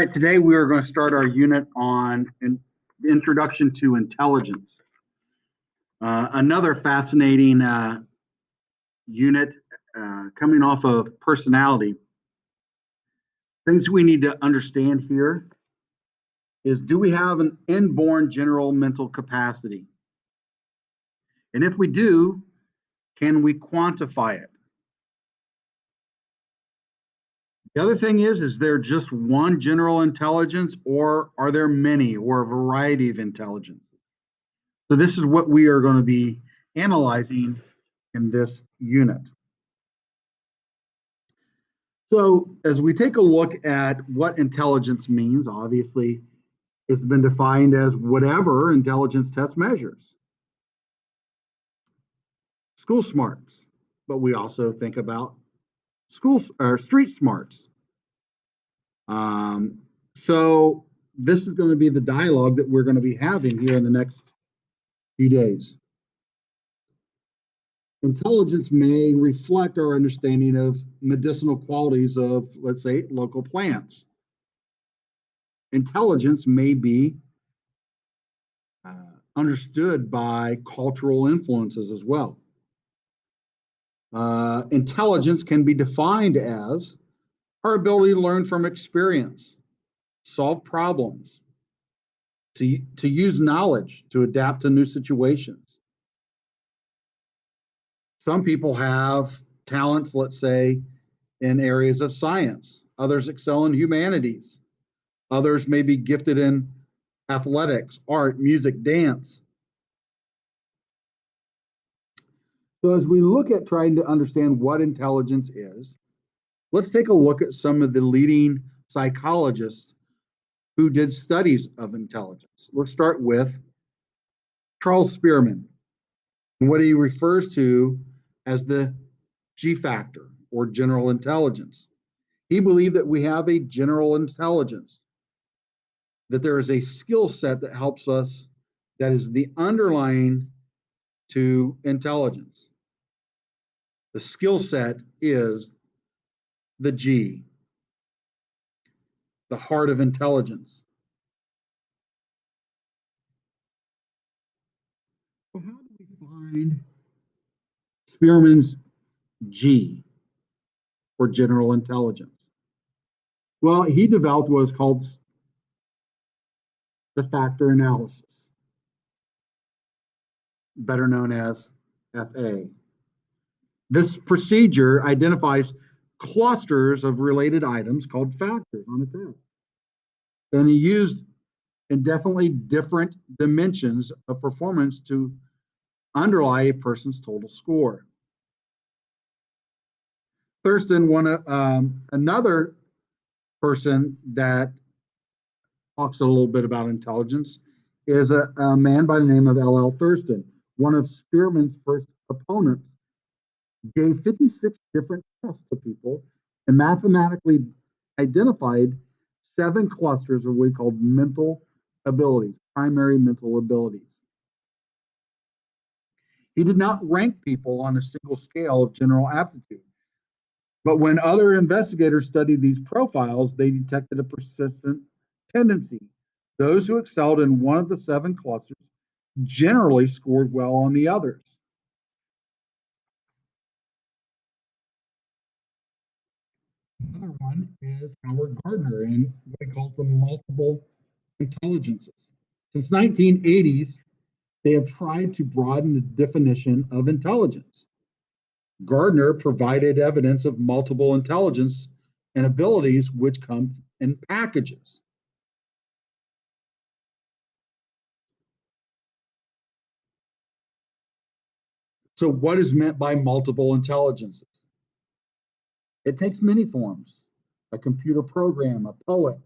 right, today we are going to start our unit on Introduction to Intelligence. Another fascinating unit coming off of personality. Things we need to understand here is, do we have an inborn general mental capacity? And if we do, can we quantify it? The other thing is there just one general intelligence, or are there many, or a variety of intelligence? So this is what we are going to be analyzing in this unit. So as we take a look at what intelligence means, obviously it's been defined as whatever intelligence test measures. School smarts, but we also think about school or street smarts. So this is going to be the dialogue that we're going to be having here in the next few days. Intelligence may reflect our understanding of medicinal qualities of, let's say, local plants. Intelligence may be understood by cultural influences as well. Intelligence can be defined as our ability to learn from experience, solve problems, to use knowledge to adapt to new situations. Some people have talents, let's say, in areas of science. Others excel in humanities. Others may be gifted in athletics, art, music, dance. So as we look at trying to understand what intelligence is, let's take a look at some of the leading psychologists who did studies of intelligence. Let's start with Charles Spearman, and what he refers to as the G factor, or general intelligence. He believed that we have a general intelligence, that there is a skill set that helps us, that is the underlying to intelligence. The skill set is the G, the heart of intelligence. So how do we find Spearman's G for general intelligence? Well, he developed what is called the factor analysis, better known as FA. This procedure identifies clusters of related items called factors on a test. And he used indefinitely different dimensions of performance to underlie a person's total score. Thurston, another person that talks a little bit about intelligence, is a man by the name of L.L. Thurston. One of Spearman's first opponents gave 56 different tests to people and mathematically identified 7 clusters of what he called mental abilities, primary mental abilities. He did not rank people on a single scale of general aptitude. But when other investigators studied these profiles, they detected a persistent tendency. Those who excelled in one of the 7 clusters generally scored well on the others. Another one is Howard Gardner and what he calls the multiple intelligences. Since 1980s, they have tried to broaden the definition of intelligence. Gardner provided evidence of multiple intelligence and abilities which come in packages. So what is meant by multiple intelligences? It takes many forms: a computer program, a poet,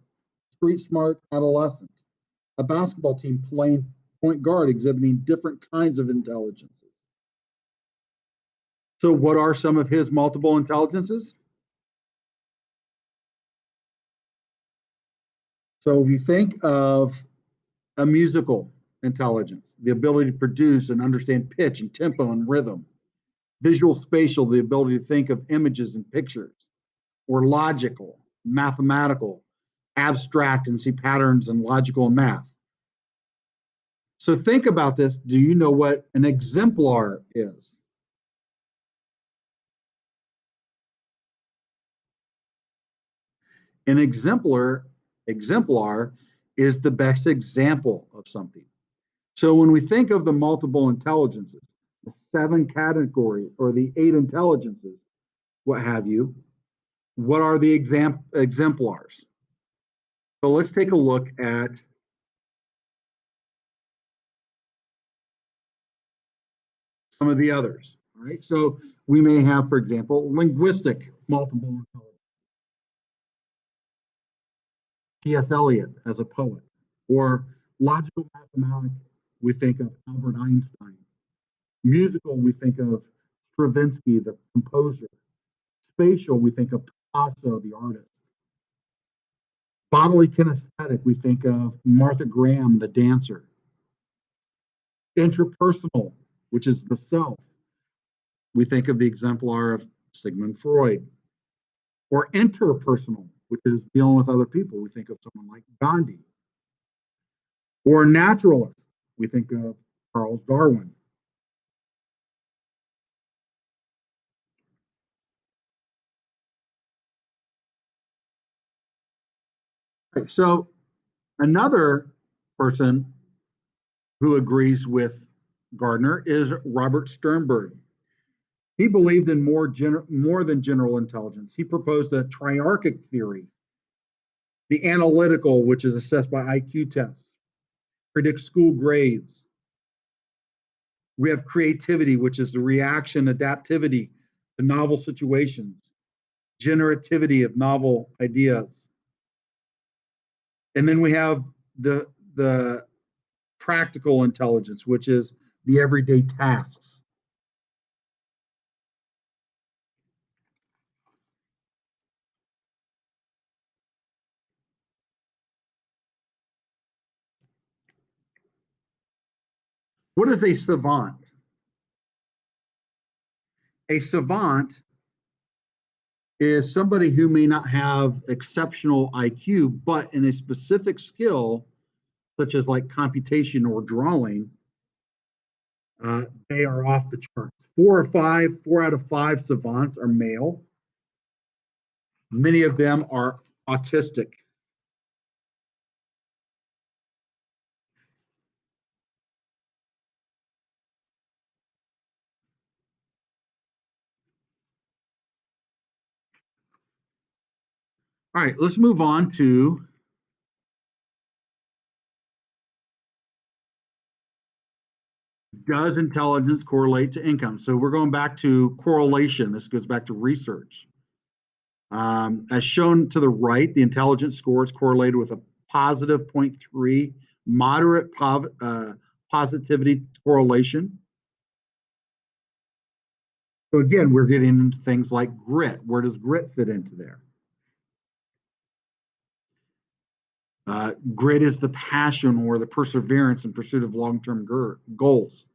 street smart adolescent, a basketball team playing point guard exhibiting different kinds of intelligences. So what are some of his multiple intelligences? So if you think of a musical intelligence, the ability to produce and understand pitch and tempo and rhythm; visual spatial, the ability to think of images and pictures; or logical, mathematical, abstract and see patterns and logical in math. So think about this. Do you know what an exemplar is? An exemplar is the best example of something. So when we think of the multiple intelligences, the 7 categories or the 8 intelligences, what have you, what are the exemplars? So let's take a look at some of the others. All right. So we may have, for example, linguistic multiple intelligence. T.S. Eliot as a poet, or logical mathematics, we think of Albert Einstein. Musical, we think of Stravinsky, the composer. Spatial, we think of Picasso, the artist. Bodily kinesthetic, we think of Martha Graham, the dancer. Interpersonal, which is the self, we think of the exemplar of Sigmund Freud. Or interpersonal, which is dealing with other people, we think of someone like Gandhi. Or naturalist, we think of Charles Darwin. So another person who agrees with Gardner is Robert Sternberg. He believed in more than general intelligence. He proposed a triarchic theory. The analytical, which is assessed by IQ tests, predicts school grades. We have creativity, which is the reaction, adaptivity to novel situations, generativity of novel ideas. And then we have the practical intelligence, which is the everyday tasks. What is a savant? A savant is somebody who may not have exceptional IQ, but in a specific skill, such as like computation or drawing, they are off the charts. 4 out of 5 savants are male. Many of them are autistic. All right, let's move on to does intelligence correlate to income? So we're going back to correlation. This goes back to research. As shown to the right, the intelligence score is correlated with a positive 0.3 moderate positivity correlation. So again, we're getting into things like grit. Where does grit fit into there? Grit is the passion or the perseverance in pursuit of long-term goals.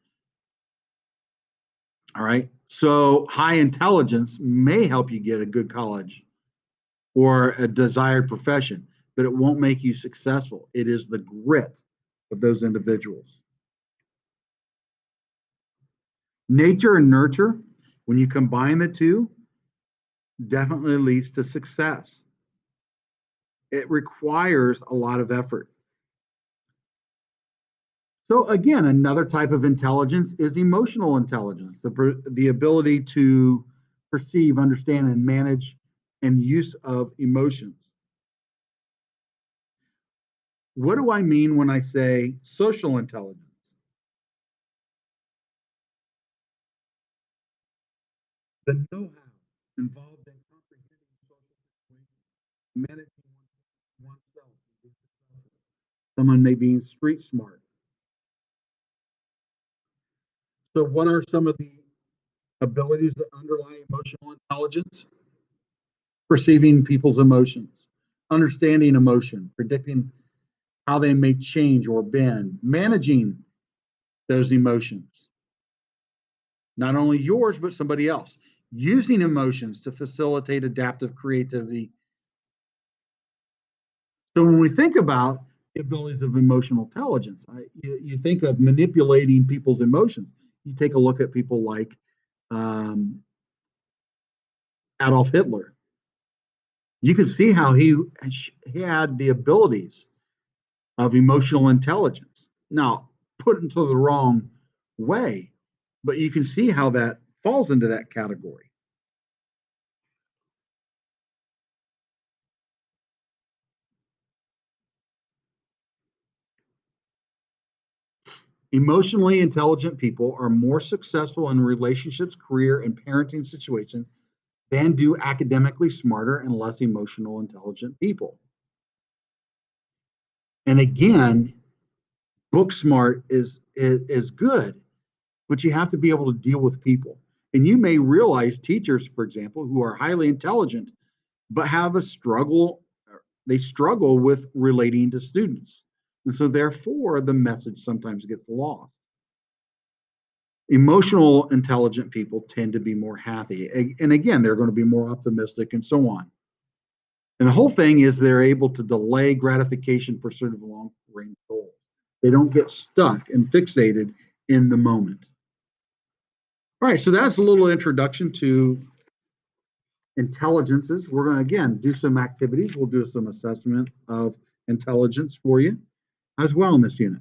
All right. So high intelligence may help you get a good college or a desired profession, but it won't make you successful. It is the grit of those individuals. Nature and nurture, when you combine the two, definitely leads to success. It requires a lot of effort. So again, another type of intelligence is emotional intelligence, the ability to perceive, understand, and manage and use of emotions. What do I mean when I say social intelligence? The know-how involved in comprehending social situations, managing oneself, someone may be street smart. So, what are some of the abilities that underlie emotional intelligence? Perceiving people's emotions, understanding emotion, predicting how they may change or bend, managing those emotions, not only yours, but somebody else, using emotions to facilitate adaptive creativity. So when we think about the abilities of emotional intelligence, you think of manipulating people's emotions. You take a look at people like um, Adolf Hitler. You can see how he had the abilities of emotional intelligence. Now, put into the wrong way, but you can see how that falls into that category. Emotionally intelligent people are more successful in relationships, career, and parenting situations than do academically smarter and less emotional intelligent people. And again, book smart is good, but you have to be able to deal with people. And you may realize teachers, for example, who are highly intelligent but have a struggle, they struggle with relating to students. And so therefore the message sometimes gets lost. Emotional intelligent people tend to be more happy. And again, they're going to be more optimistic and so on. And the whole thing is they're able to delay gratification pursuit of long range goals. They don't get stuck and fixated in the moment. All right, so that's a little introduction to intelligences. We're going to again do some activities. We'll do some assessment of intelligence for you as well in this unit.